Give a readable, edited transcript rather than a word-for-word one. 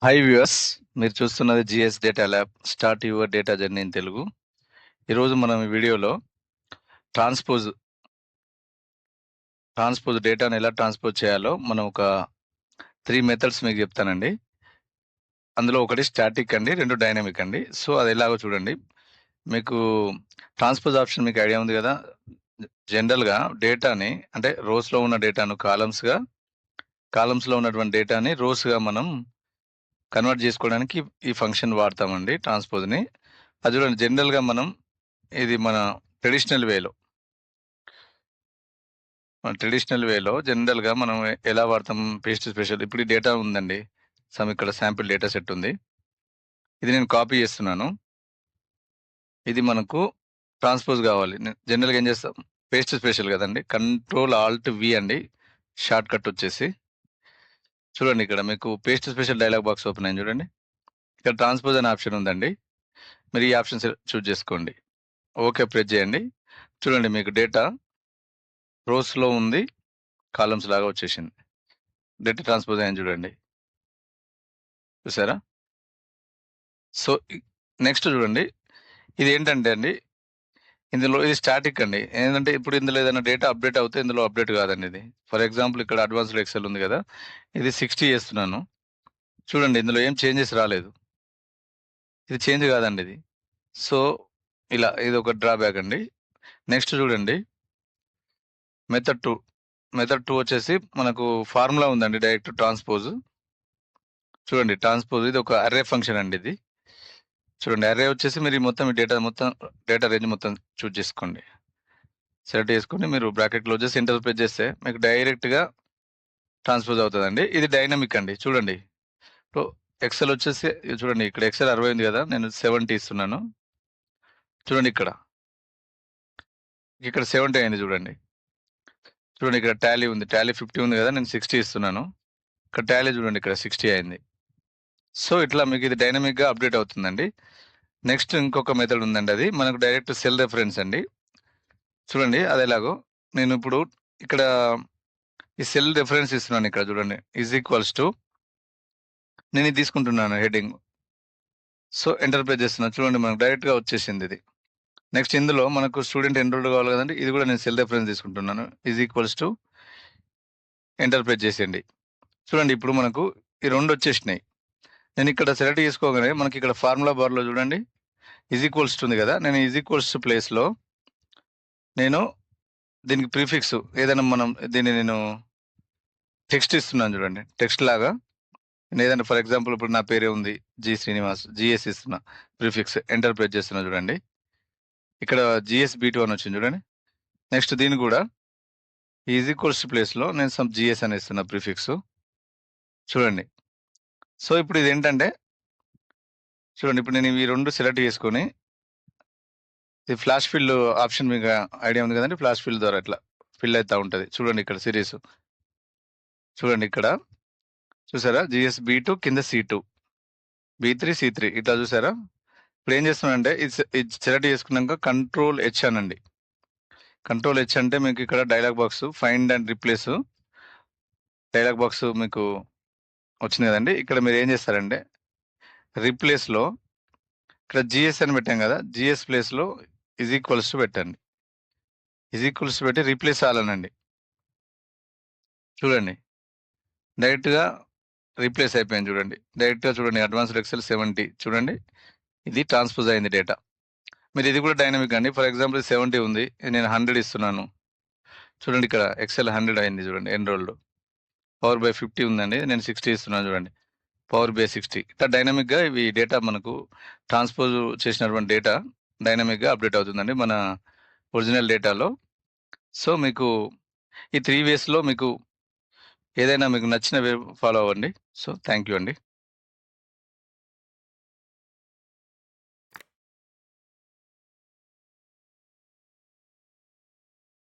Hi viewers, మీరు చూస్తున్నది GS data lab start your data journey in Telugu. ఈరోజు మనం ఈ వీడియోలో ట్రాన్స్పోజ్ డేటాను ఎలా ట్రాన్స్పోజ్ చేయాలో మనం ఒక 3 మెథడ్స్ మీకు చెప్తానండి. అందులో ఒకటి స్టాటిక్ అండి, 2 డైనమిక్ అండి. సో అది ఎలాగో చూడండి. మీకు ట్రాన్స్పోజ్ ఆప్షన్ మీకు ఐడియా ఉంది కదా. జనరల్గా డేటాని అంటే రోస్లో ఉన్న డేటాను కాలమ్స్లో ఉన్నటువంటి డేటాని రోస్గా మనం కన్వర్ట్ చేసుకోవడానికి ఈ ఫంక్షన్ వాడతామండి ట్రాన్స్పోజ్ని. అది చూడండి, జనరల్గా మనం ఇది మన ట్రెడిషనల్ వేలో జనరల్గా మనం ఎలా వాడతాం? Paste special. ఇప్పుడు ఈ డేటా ఉందండి, ఇక్కడ శాంపిల్ డేటా సెట్ ఉంది. ఇది నేను కాపీ చేస్తున్నాను. ఇది మనకు ట్రాన్స్పోజ్ కావాలి. జనరల్గా ఏం చేస్తాం? పేస్ట్ స్పెషల్ కదండి, Ctrl+Alt+V అండి షార్ట్ కట్ వచ్చేసి. చూడండి, ఇక్కడ మీకు paste special dialog box open అయింది చూడండి. ఇక్కడ ట్రాన్స్పోజ్ అనే ఆప్షన్ ఉందండి. మీరు ఈ ఆప్షన్ చూజ్ చేసుకోండి. ఓకే ప్రెస్ చేయండి. చూడండి, మీకు డేటా రోస్లో ఉంది, కాలమ్స్ లాగా వచ్చేసింది. డేటా ట్రాన్స్పోజ్ అయ్యింది చూడండి, చూసారా? సో నెక్స్ట్ చూడండి, ఇది ఏంటంటే అండి, ఇందులో ఇది స్టాటిక్ అండి. ఏంటంటే ఇప్పుడు ఇందులో ఏదైనా డేటా అప్డేట్ అవుతే ఇందులో అప్డేట్ కాదండి ఇది. ఫర్ ఎగ్జాంపుల్ ఇక్కడ అడ్వాన్స్డ్ ఎక్సెల్ ఉంది కదా, ఇది 60 చేస్తున్నాను. చూడండి, ఇందులో ఏం చేంజెస్ రాలేదు. ఇది చేంజ్ కాదండి ఇది. సో ఇది ఒక డ్రాబ్యాక్ అండి. నెక్స్ట్ చూడండి, మెథడ్ టూ వచ్చేసి మనకు ఫార్ములా ఉందండి, డైరెక్ట్ ట్రాన్స్పోజ్. చూడండి, ట్రాన్స్పోజ్ ఇది ఒక అర్రే ఫంక్షన్ అండి. ఇది చూడండి, అర్రే వచ్చేసి మీరు మొత్తం డేటా రేంజ్ మొత్తం చూజ్ చేసుకోండి. సెలెక్ట్ చేసుకొని మీరు బ్రాకెట్ క్లోజ్ చేసి ఎంటర్ ప్రెస్ చేస్తే మీకు డైరెక్ట్గా ట్రాన్స్పోజ్ అవుతుందండి. ఇది డైనమిక్ అండి. చూడండి, ఇప్పుడు ఎక్సెల్ వచ్చేసి చూడండి, ఇక్కడ ఎక్సెల్ 60 ఉంది కదా, నేను 70 ఇస్తున్నాను. చూడండి, ఇక్కడ 70 అయింది. చూడండి, ఇక్కడ టాలీ ఉంది, టాలీ 50 ఉంది కదా, నేను 60 ఇస్తున్నాను. ఇక్కడ టాలీ చూడండి, ఇక్కడ 60 అయింది. సో ఇట్లా మీకు ఇది డైనమిక్గా అప్డేట్ అవుతుందండి. నెక్స్ట్ ఇంకొక మెథడ్ ఉందండి, అది మనకు డైరెక్ట్ సెల్ రెఫరెన్స్ అండి. చూడండి, అది ఎలాగో నేను ఇప్పుడు ఇక్కడ ఈ సెల్ రెఫరెన్స్ ఇస్తున్నాను. ఇక్కడ చూడండి, =, నేను ఇది తీసుకుంటున్నాను హెడ్డింగ్. సో ఎంటర్ ప్రెస్ చేస్తున్నాను. చూడండి, మనకు డైరెక్ట్గా వచ్చేసింది ఇది. నెక్స్ట్ ఇందులో మనకు స్టూడెంట్ ఎన్రోల్డ్ కావాలి కదండి, ఇది కూడా నేను సెల్ రెఫరెన్స్ తీసుకుంటున్నాను. =, ఎంటర్ ప్రెస్ చేసేయండి. చూడండి, ఇప్పుడు మనకు ఈ 2 వచ్చేసినాయి. నేను ఇక్కడ సెలెక్ట్ చేసుకోగానే మనకి ఇక్కడ ఫార్ములా బార్లో చూడండి =, ఉంది కదా, నేను = ప్లేస్లో నేను దీనికి ప్రీఫిక్స్ ఏదైనా దీన్ని నేను టెక్స్ట్ ఇస్తున్నాను. చూడండి, టెక్స్ట్ లాగా నేను ఏదైనా ఫర్ ఎగ్జాంపుల్ ఇప్పుడు నా పేరే ఉంది జి శ్రీనివాస్, జిఎస్ ఇస్తున్నా, ప్రీఫిక్స్ ఎంటర్ ప్రెస్ చేస్తున్నా. చూడండి, ఇక్కడ GS_B2 అని వచ్చింది చూడండి. నెక్స్ట్ దీన్ని కూడా =, ప్లేస్లో నేను సమ్ జిఎస్ అని ఇస్తున్నా ప్రీఫిక్స్. చూడండి, సో ఇప్పుడు ఇది ఏంటంటే చూడండి, ఇప్పుడు నేను ఈ 2 సెలెక్ట్ చేసుకొని ఇది ఫ్లాష్ ఫిల్ ఆప్షన్ మీకు ఐడియా ఉంది కదండి, ఫ్లాష్ ఫిల్ ద్వారా ఇట్లా ఫిల్ అవుతూ ఉంటుంది. చూడండి, ఇక్కడ సిరీస్ చూడండి, ఇక్కడ చూసారా, GS_B2 కింద C2, B3, C3 ఇట్లా చూసారా. ఇప్పుడు ఏం చేస్తున్నానంటే ఇది సెలెక్ట్ చేసుకున్నాక Ctrl+H అనండి. Ctrl+H అంటే మీకు ఇక్కడ dialogue box find and replace dialogue box మీకు వచ్చింది కదండి. ఇక్కడ మీరు ఏం చేస్తారంటే రీప్లేస్లో ఇక్కడ GS అని పెట్టాం కదా, GS ప్లేస్లో =, పెట్టండి. =, పెట్టి రీప్లేస్ అవ్వాలనండి. చూడండి, డైరెక్ట్గా రీప్లేస్ అయిపోయింది. చూడండి, డైరెక్ట్గా చూడండి, అడ్వాన్స్డ్ ఎక్సెల్ 70 చూడండి, ఇది ట్రాన్స్పోజ్ అయింది డేటా. మీరు ఇది కూడా డైనమిక్ అండి. ఫర్ ఎగ్జాంపుల్ 70 ఉంది, నేను 100 ఇస్తున్నాను. చూడండి, ఇక్కడ ఎక్సెల్ 100 అయింది. చూడండి, ఎన్రోల్డ్ పవర్ బై 50 ఉందండి, నేను 60 ఇస్తున్నాను. చూడండి, పవర్ బై 60. ఇట్లా డైనమిక్గా ఇవి డేటా మనకు ట్రాన్స్పోజ్ చేసినటువంటి డేటా డైనమిక్గా అప్డేట్ అవుతుందండి మన ఒరిజినల్ డేటాలో. సో మీకు ఈ 3 వేస్లో మీకు ఏదైనా మీకు నచ్చిన వే ఫాలో అవ్వండి. సో థ్యాంక్ యూ అండి.